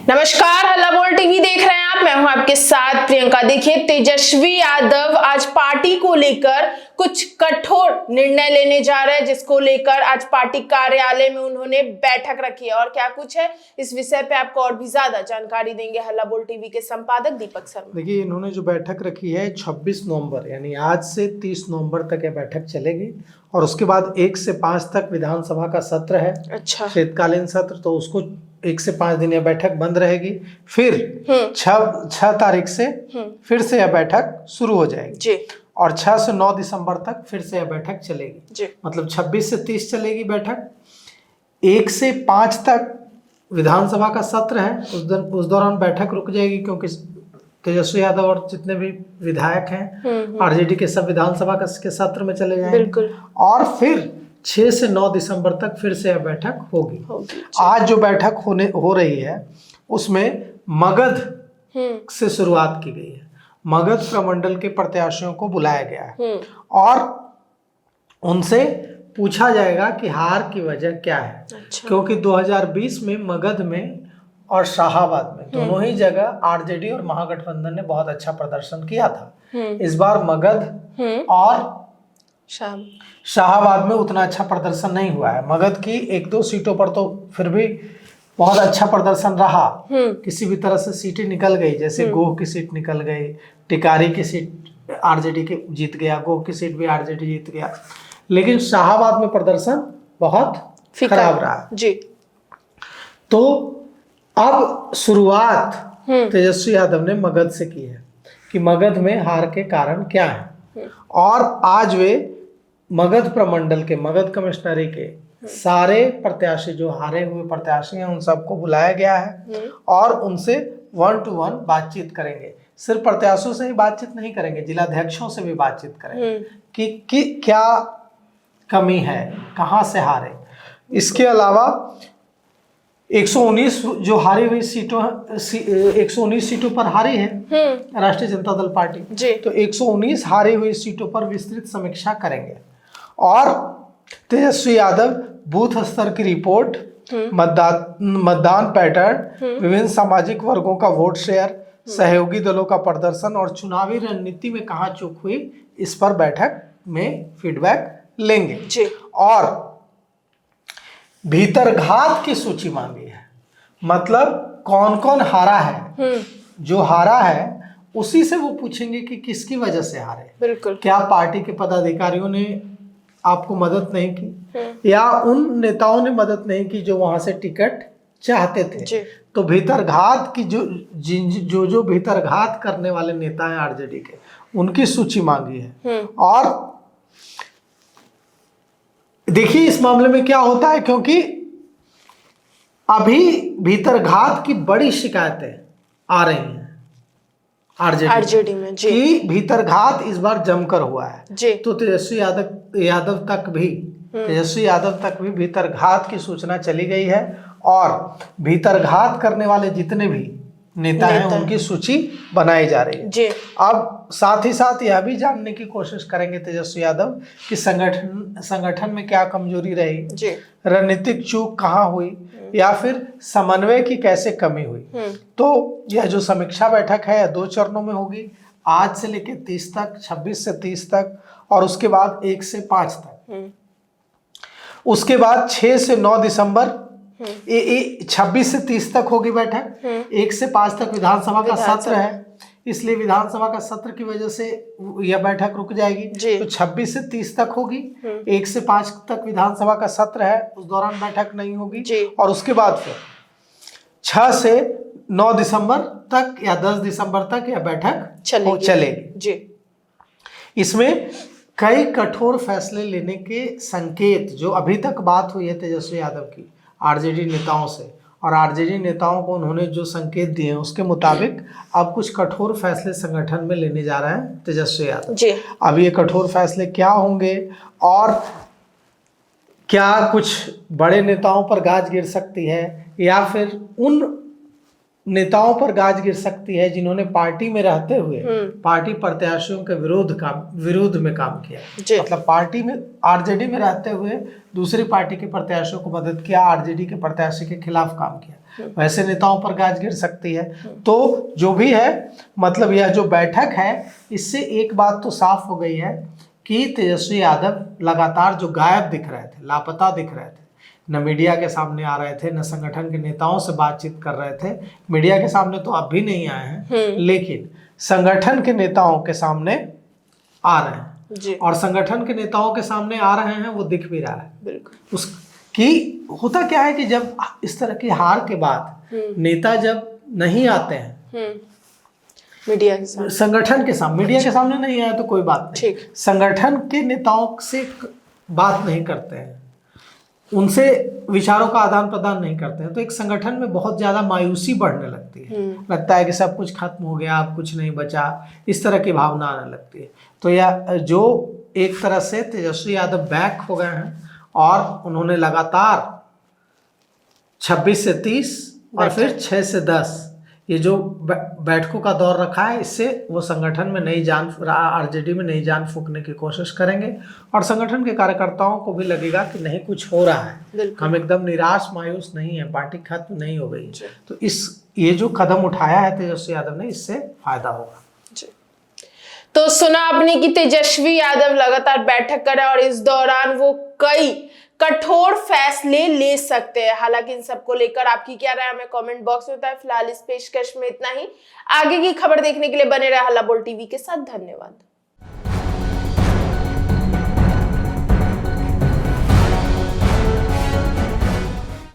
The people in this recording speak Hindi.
नमस्कार, हल्ला बोल टीवी देख रहे हैं आप। मैं हूं आपके साथ प्रियंका। देखिए, तेजस्वी यादव आज पार्टी को लेकर कुछ कठोर निर्णय लेने जा रहे हैं, जिसको लेकर आज पार्टी कार्यालय में उन्होंने बैठक रखी है। और क्या कुछ है, इस विषय पे आपको और भी ज्यादा जानकारी देंगे हल्ला बोल टीवी के संपादक दीपक शर्मा। देखिए, इन्होंने जो बैठक रखी है 26 नवंबर यानी आज से 30 नवंबर तक यह बैठक चलेगी और उसके बाद 1 से 5 तक विधानसभा का सत्र है। अच्छा, शीतकालीन सत्र, तो उसको 1 से 5 दिन यह बैठक बंद रहेगी। फिर 6 तारीख से फिर से यह बैठक शुरू हो जाएगी जी। और 6 से 9 दिसंबर तक फिर से यह बैठक चलेगी जी। मतलब 26 से 30 चलेगी बैठक। 1 से 5 तक विधानसभा का सत्र है, उस दौरान बैठक रुक जाएगी क्योंकि तेजस्वी यादव और जितने भी विधायक हैं आरजेडी के सब विधानसभा के सत्र में चले जाएंगे। बिल्कुल। और फिर 6 से 9 दिसंबर तक फिर से यह बैठक होगी। आज जो बैठक हो रही है उसमें मगध से शुरुआत की गई है। मगध प्रमंडल के प्रत्याशियों को बुलाया गया है और उनसे पूछा जाएगा कि हार की वजह क्या है। अच्छा। क्योंकि 2020 में मगध में और शाहाबाद में दोनों ही जगह आरजेडी और महागठबंधन ने बहुत अच्छा प्रदर्शन किया था। इस बार मगध और शाहाबाद में उतना अच्छा प्रदर्शन नहीं हुआ है। मगध की 1-2 सीटों पर तो फिर भी बहुत अच्छा प्रदर्शन रहा। किसी भी तरह से सीटें निकल गई, जैसे गोह की सीट निकल गई, टिकारी की सीट आरजेडी के जीत गया, गोह की सीट भी आरजेडी जीत गया। लेकिन शाहाबाद में प्रदर्शन बहुत खराब रहा जी। तो अब शुरुआत तेजस्वी यादव ने मगध से की है कि मगध में हार के कारण क्या है। और आज वे मगध प्रमंडल के, मगध कमिश्नरी के सारे प्रत्याशी, जो हारे हुए प्रत्याशी हैं, उन सबको बुलाया गया है और उनसे 1 to 1 बातचीत करेंगे। सिर्फ प्रत्याशियों से ही बातचीत नहीं करेंगे, जिलाध्यक्षों से भी बातचीत करेंगे कि क्या कमी है, कहाँ से हारे। इसके अलावा 119 जो हारी हुई सीटों 119 सीटों पर हारी है राष्ट्रीय जनता दल पार्टी जी। तो 119 हारी हुई सीटों पर विस्तृत समीक्षा करेंगे और तेजस्वी यादव बूथ स्तर की रिपोर्ट, मतदान पैटर्न, विभिन्न सामाजिक वर्गों का वोट शेयर, सहयोगी दलों का प्रदर्शन और चुनावी रणनीति में कहाँ चूक हुई, इस पर बैठक में फीडबैक लेंगे जी। और भीतरघात की सूची मांगी है। मतलब कौन कौन हारा है, जो हारा है उसी से वो पूछेंगे कि किसकी वजह से हारे। बिल्कुल। क्या पार्टी के पदाधिकारियों ने आपको मदद नहीं की या उन नेताओं ने मदद नहीं की जो वहां से टिकट चाहते थे जी। तो भीतरघात की जो भीतरघात करने वाले नेता हैं आरजेडी के, उनकी सूची मांगी है। और देखिए इस मामले में क्या होता है, क्योंकि अभी भीतरघात की बड़ी शिकायतें आ रही हैं आरजेडी में जी। कि भीतरघात इस बार जमकर हुआ है जी। तो तेजस्वी यादव तक भी भीतरघात की सूचना चली गई है और भीतरघात करने वाले जितने भी नेता हैं उनकी सूची बनाई जा रही है जी। अब साथ ही साथ यह भी जानने की कोशिश करेंगे तेजस्वी यादव कि संगठन में क्या कमजोरी रही जी, रणनीतिक चूक कहाँ हुई या फिर समन्वय की कैसे कमी हुई। तो यह जो समीक्षा बैठक है 2 चरणों में होगी, आज से लेकर 30 तक, 26 से 30 तक और उसके बाद 1 से 5 तक। उसके बाद 6 से 9 दिसंबर 26 से 30 तक होगी बैठक। 1 से 5 तक विधानसभा का सत्र है, इसलिए विधानसभा का सत्र की वजह से यह बैठक रुक जाएगी। तो 26 से 30 तक होगी। 1 से 5 तक विधानसभा का सत्र है, उस दौरान बैठक नहीं होगी। और उसके बाद फिर 6 से 9 दिसंबर तक या 10 दिसंबर तक यह बैठक चलेगी जी। इसमें कई कठोर फैसले लेने के संकेत, जो अभी तक बात हुई है तेजस्वी यादव की आरजेडी नेताओं से, और आरजेडी नेताओं को उन्होंने जो संकेत दिए हैं उसके मुताबिक अब कुछ कठोर फैसले संगठन में लेने जा रहे हैं तेजस्वी यादव जी। अब ये कठोर फैसले क्या होंगे और क्या कुछ बड़े नेताओं पर गाज गिर सकती है या फिर उन नेताओं पर गाज गिर सकती है जिन्होंने पार्टी में रहते हुए पार्टी प्रत्याशियों के विरोध में काम किया। मतलब पार्टी में आरजेडी में रहते हुए दूसरी पार्टी के प्रत्याशियों को मदद किया, आरजेडी के प्रत्याशी के खिलाफ काम किया। वैसे नेताओं पर गाज गिर सकती है। तो जो भी है, मतलब यह जो बैठक है, इससे एक बात तो साफ हो गई है कि तेजस्वी यादव लगातार जो गायब दिख रहे थे, लापता दिख रहे थे, न मीडिया के सामने आ रहे थे, न संगठन के नेताओं से बातचीत कर रहे थे। मीडिया के सामने तो अब भी नहीं आए हैं, लेकिन संगठन के नेताओं के सामने आ रहे हैं जी। और संगठन के नेताओं के सामने आ रहे हैं, वो दिख भी रहा है। बिल्कुल। उसकी होता क्या है कि जब इस तरह की हार के बाद नेता जब नहीं आते हैं मीडिया के सामने, संगठन के सामने, मीडिया के सामने नहीं आया तो कोई बात नहीं, संगठन के नेताओं से बात नहीं करते हैं, उनसे विचारों का आदान प्रदान नहीं करते हैं, तो एक संगठन में बहुत ज्यादा मायूसी बढ़ने लगती है। लगता है कि सब कुछ खत्म हो गया, अब कुछ नहीं बचा, इस तरह की भावना आने लगती है। तो यह जो एक तरह से तेजस्वी यादव बैक हो गए हैं और उन्होंने लगातार 26 से 30 और फिर 6 से 10 ये जो बैठकों का दौर रखा है, इससे वो संगठन में नई जान, आरजेडी में नई जान फूंकने की कोशिश करेंगे और संगठन के कार्यकर्ताओं को भी लगेगा कि नहीं, कुछ हो रहा है, हम एकदम निराश मायूस नहीं है, पार्टी खत्म नहीं हो गई। तो ये जो कदम उठाया है तेजस्वी यादव ने, इससे फायदा होगा। तो सुना आपने कि तेजस्वी यादव लगातार बैठक कर रहे हैं और इस दौरान वो कई कठोर फैसले ले सकते हैं। हालांकि इन सबको लेकर आपकी क्या राय, हमें कमेंट बॉक्स में बताएं। फिलहाल इस पेशकश में इतना ही। आगे की खबर देखने के लिए बने रहे हल्ला बोल टीवी के साथ। धन्यवाद।